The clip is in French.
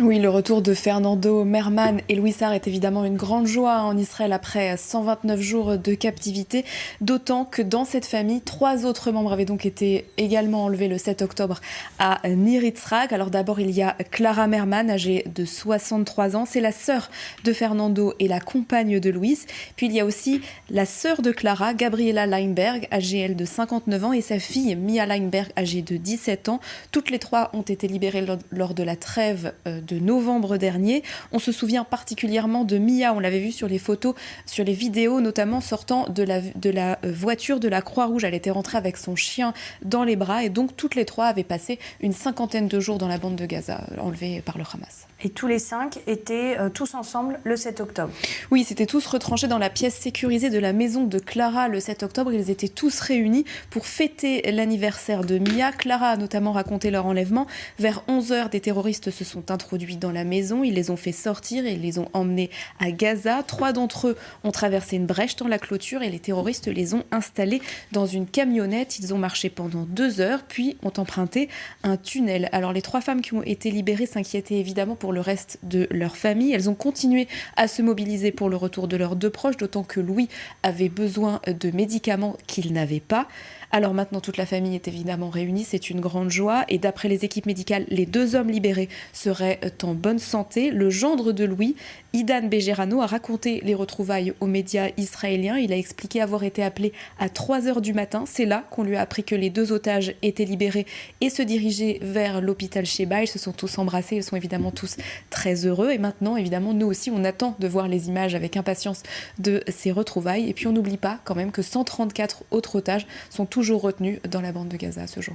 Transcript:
Oui, le retour de Fernando Merman et Louis Sarr est évidemment une grande joie en Israël après 129 jours de captivité, d'autant que dans cette famille, 3 autres membres avaient donc été également enlevés le 7 octobre à Nir Yitzhak. Alors d'abord, il y a Clara Merman, âgée de 63 ans, c'est la sœur de Fernando et la compagne de Louis. Puis il y a aussi la sœur de Clara, Gabriela Leinberg, âgée elle de 59 ans, et sa fille Mia Leinberg, âgée de 17 ans. Toutes les 3 ont été libérées lors de la trêve de novembre dernier. On se souvient particulièrement de Mia, on l'avait vu sur les photos, sur les vidéos, notamment sortant de la voiture de la Croix-Rouge. Elle était rentrée avec son chien dans les bras et donc toutes les 3 avaient passé une 50aine de jours dans la bande de Gaza, enlevés par le Hamas. Et tous les 5 étaient tous ensemble le 7 octobre. Oui, ils étaient tous retranchés dans la pièce sécurisée de la maison de Clara le 7 octobre. Ils étaient tous réunis pour fêter l'anniversaire de Mia. Clara a notamment raconté leur enlèvement. Vers 11h, des terroristes se sont introduits dans la maison. Ils les ont fait sortir et ils les ont emmenés à Gaza. 3 d'entre eux ont traversé une brèche dans la clôture et les terroristes les ont installés dans une camionnette. Ils ont marché pendant 2 heures, puis ont emprunté un tunnel. Alors les 3 femmes qui ont été libérées s'inquiétaient évidemment pour le reste de leur famille. Elles ont continué à se mobiliser pour le retour de leurs 2 proches, d'autant que Louis avait besoin de médicaments qu'il n'avait pas. Alors maintenant, toute la famille est évidemment réunie, c'est une grande joie. Et d'après les équipes médicales, les 2 hommes libérés seraient en bonne santé. Le gendre de Louis, Idan Bejerano, a raconté les retrouvailles aux médias israéliens. Il a expliqué avoir été appelé à 3h du matin. C'est là qu'on lui a appris que les 2 otages étaient libérés et se dirigeaient vers l'hôpital Sheba. Ils se sont tous embrassés, ils sont évidemment tous très heureux. Et maintenant, évidemment, nous aussi, on attend de voir les images avec impatience de ces retrouvailles. Et puis on n'oublie pas quand même que 134 autres otages sont toujours retenus dans la bande de Gaza à ce jour.